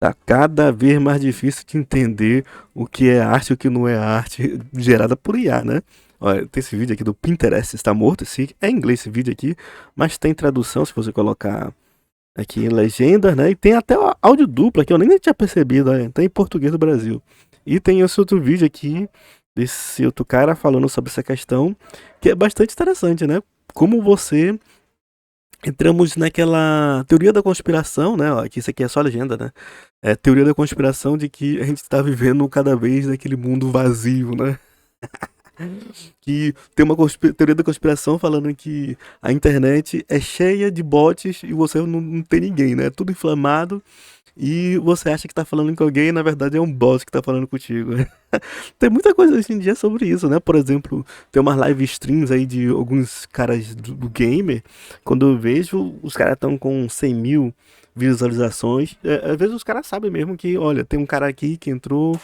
Tá cada vez mais difícil de entender o que é arte e o que não é arte gerada por IA, né? Olha, tem esse vídeo aqui do Pinterest está morto, é em inglês esse vídeo aqui, mas tem tradução se você colocar aqui em legenda, né? E tem até áudio duplo que eu nem tinha percebido, né? Tem em português do Brasil. E tem esse outro vídeo aqui desse outro cara falando sobre essa questão, que é bastante interessante, né? Como você entramos naquela teoria da conspiração, né? Ó, que isso aqui é só legenda, né? É teoria da conspiração de que a gente está vivendo cada vez naquele mundo vazio, né? Que tem uma teoria da conspiração falando que a internet é cheia de bots e você não tem ninguém, né? Tudo inflamado e você acha que tá falando com alguém e na verdade é um bot que tá falando contigo. Tem muita coisa hoje em dia sobre isso, né? Por exemplo, tem umas live streams aí de alguns caras do gamer. Quando eu vejo, os caras estão com 100 mil visualizações. Às vezes os caras sabem mesmo que, olha, tem um cara aqui que entrou,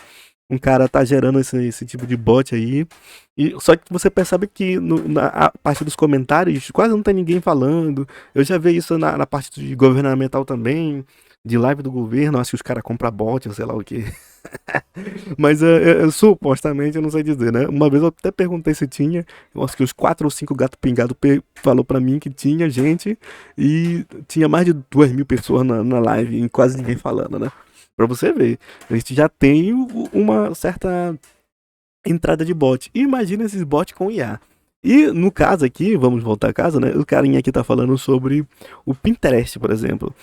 um cara tá gerando esse tipo de bot aí. E, só que você percebe que na a parte dos comentários quase não tem ninguém falando. Eu já vi isso na parte de governamental também. De live do governo, acho que os caras compram bot, sei lá o que. Mas supostamente, eu não sei dizer, né? Uma vez eu até perguntei se tinha, eu acho que uns 4 ou 5 gato pingado falou pra mim que tinha gente e tinha mais de 2 mil pessoas na live e quase ninguém falando, né? Pra você ver, a gente já tem uma certa entrada de bot. E imagina esses bots com IA. E no caso aqui, vamos voltar a casa, né? O carinha aqui tá falando sobre o Pinterest, por exemplo.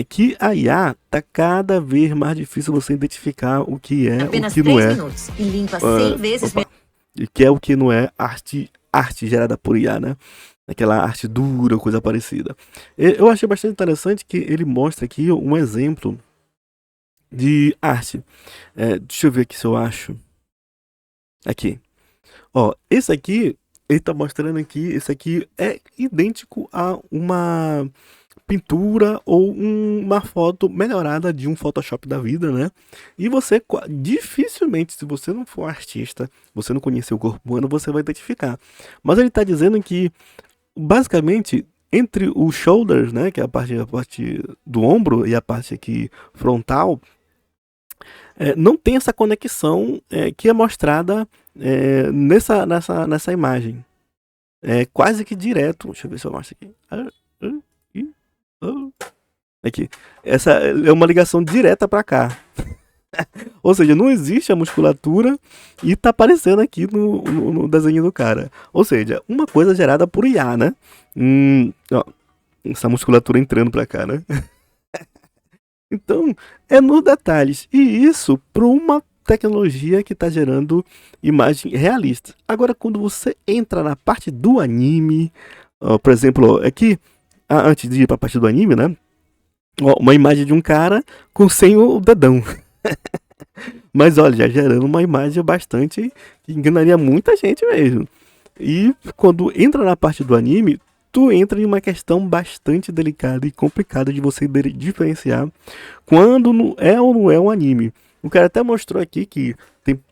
Que a IA tá cada vez mais difícil você identificar o que é, o Apenas que não 3 é. minutos e limpa 100 vezes Opa, e que é o que não é arte gerada por IA, né? Aquela arte dura, coisa parecida. Eu achei bastante interessante que ele mostra aqui um exemplo de arte. Deixa eu ver aqui se eu acho. Aqui. Ó, esse aqui, ele tá mostrando aqui, esse aqui é idêntico a uma pintura ou uma foto melhorada de um Photoshop da vida, né? E você dificilmente, se você não for artista, você não conhecer o corpo humano, você vai identificar. Mas ele tá dizendo que, basicamente, entre os shoulders, né, que é a parte do ombro e a parte aqui frontal, não tem essa conexão que é mostrada nessa imagem. É quase que direto. Deixa eu ver se eu mostro aqui. Aqui. Essa é uma ligação direta para cá. Ou seja, não existe a musculatura e tá aparecendo aqui no desenho do cara. Ou seja, uma coisa gerada por IA, né? Ó, essa musculatura entrando pra cá, né? Então, é nos detalhes. E isso para uma tecnologia que está gerando imagem realista. Agora, quando você entra na parte do anime, por exemplo, aqui, antes de ir para a parte do anime, né? Ó, uma imagem de um cara sem o dedão. Mas olha, já gerando uma imagem bastante que enganaria muita gente mesmo. E quando entra na parte do anime, tu entra em uma questão bastante delicada e complicada de você diferenciar quando não é ou não é um anime. O cara até mostrou aqui que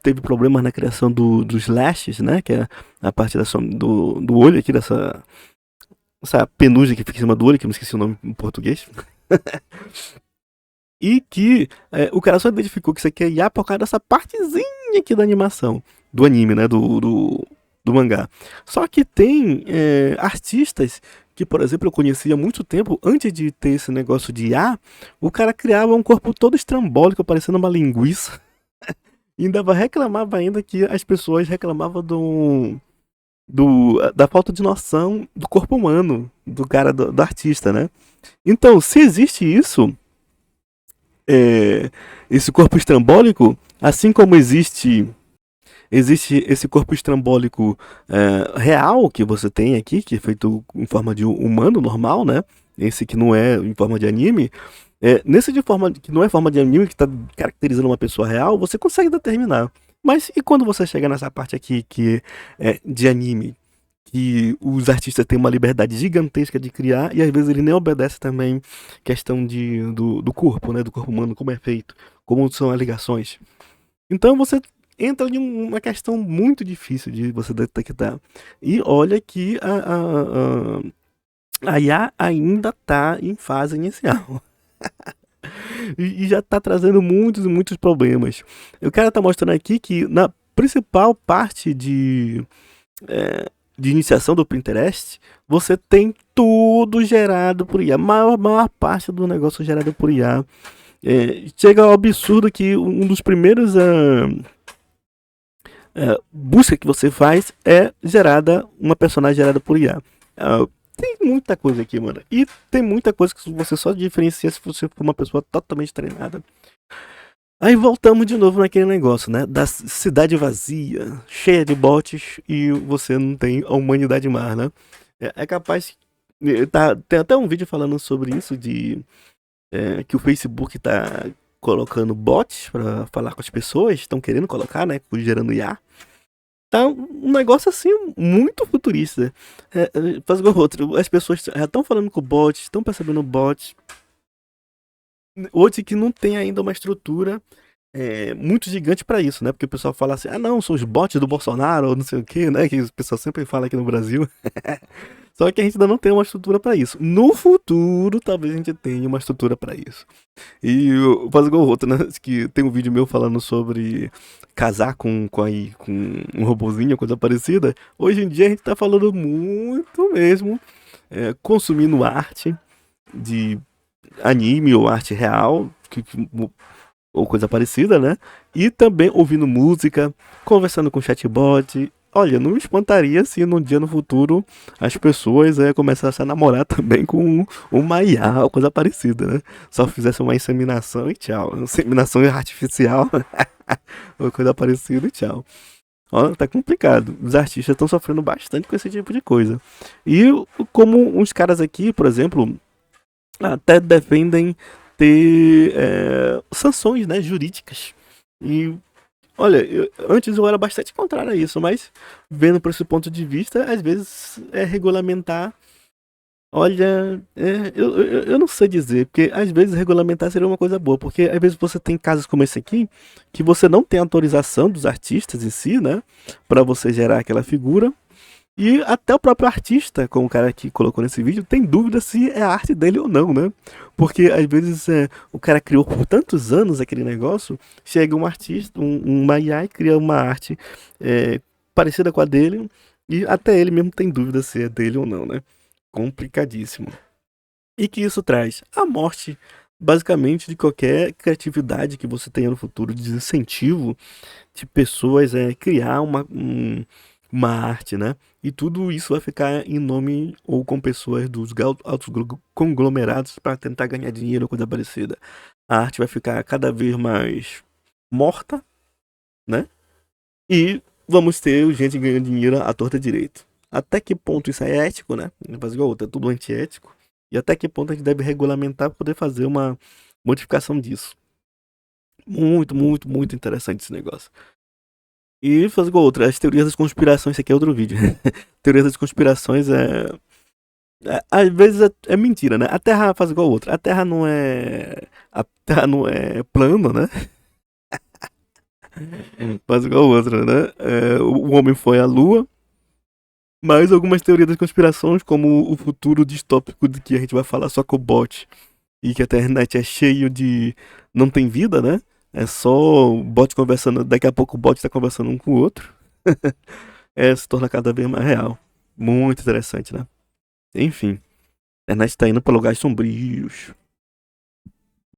teve problemas na criação dos lashes, né? Que é a parte do olho aqui, essa penugem que fica em cima do olho, que eu não esqueci o nome em português. E que o cara só identificou que isso aqui é IA por causa dessa partezinha aqui da animação, do anime, né? Do mangá. Só que tem artistas que, por exemplo, eu conhecia há muito tempo, antes de ter esse negócio de IA, o cara criava um corpo todo estrambólico, parecendo uma linguiça. E ainda reclamava ainda que as pessoas reclamavam da falta de noção do corpo humano, do cara, do artista, né? Então, se existe isso, esse corpo estrambólico, assim como existe esse corpo estrambólico real que você tem aqui, que é feito em forma de humano normal, né? Esse que não é em forma de anime. Nesse de forma que não é forma de anime, que está caracterizando uma pessoa real, você consegue determinar. Mas e quando você chega nessa parte aqui que é de anime? Que os artistas têm uma liberdade gigantesca de criar e às vezes ele nem obedece também questão do corpo, né? Do corpo humano, como é feito, como são as ligações. Então você entra em uma questão muito difícil de você detectar. E olha que a IA ainda está em fase inicial. E já tá trazendo muitos e muitos problemas. O cara tá mostrando aqui que na principal parte de iniciação do Pinterest, você tem tudo gerado por IA. A maior parte do negócio gerado por IA. Chega ao absurdo que um dos primeiros busca que você faz é uma personagem gerada por IA. Tem muita coisa aqui, mano. E tem muita coisa que você só diferencia se você for uma pessoa totalmente treinada. Aí voltamos de novo naquele negócio, né? Da cidade vazia, cheia de bots e você não tem a humanidade mais, né? É capaz. Tem até um vídeo falando sobre isso, que o Facebook tá colocando bots pra falar com as pessoas, estão querendo colocar, né? Gerando IA. Tá um negócio assim muito futurista. Faz igual outro. As pessoas já estão falando com bots, estão percebendo bots. Hoje que não tem ainda uma estrutura muito gigante pra isso, né? Porque o pessoal fala assim, ah não, são os bots do Bolsonaro, ou não sei o que, né? Que o pessoal sempre fala aqui no Brasil. Só que a gente ainda não tem uma estrutura pra isso. No futuro, talvez a gente tenha uma estrutura pra isso. E eu faço igual o outro, né? Que tem um vídeo meu falando sobre casar com um robozinho, coisa parecida. Hoje em dia a gente tá falando muito mesmo, consumindo arte de anime ou arte real, ou coisa parecida, né? E também ouvindo música, conversando com chatbot. Olha, não me espantaria se num dia no futuro as pessoas começassem a namorar também com uma IA ou coisa parecida, né? Só fizesse uma inseminação e tchau. Inseminação artificial ou coisa parecida e tchau. Ó, tá complicado. Os artistas estão sofrendo bastante com esse tipo de coisa. E como uns caras aqui, por exemplo, até defendem ter sanções, né, jurídicas. E olha, antes eu era bastante contrário a isso, mas vendo por esse ponto de vista, às vezes regulamentar. Olha, eu não sei dizer, porque às vezes regulamentar seria uma coisa boa, porque às vezes você tem casos como esse aqui, que você não tem autorização dos artistas em si, né, para você gerar aquela figura, e até o próprio artista, como o cara que colocou nesse vídeo, tem dúvida se é a arte dele ou não, né? Porque às vezes o cara criou por tantos anos aquele negócio, chega um artista, uma IA e cria uma arte parecida com a dele, e até ele mesmo tem dúvida se é dele ou não, né? Complicadíssimo. E que isso traz a morte, basicamente, de qualquer criatividade que você tenha no futuro, de incentivo de pessoas criar uma arte, né? E tudo isso vai ficar em nome ou com pessoas dos altos conglomerados para tentar ganhar dinheiro ou coisa parecida. A arte vai ficar cada vez mais morta, né? E vamos ter gente ganhando dinheiro à torta direito. Até que ponto isso é ético, né? Faz igual outra, é tudo antiético. E até que ponto a gente deve regulamentar para poder fazer uma modificação disso. Muito, muito, muito interessante esse negócio. E faz igual outra, as teorias das conspirações, isso aqui é outro vídeo. Teorias das conspirações às vezes é mentira, né? A Terra faz igual outra. A Terra não é plana, né? Faz igual outra, né? O homem foi à Lua. Mas algumas teorias das conspirações, como o futuro distópico de que a gente vai falar só com o bot e que a internet é cheio de. Não tem vida, né? É só o bot conversando. Daqui a pouco o bot tá conversando um com o outro. Se torna cada vez mais real. Muito interessante, né? Enfim. A internet tá indo para lugares sombrios.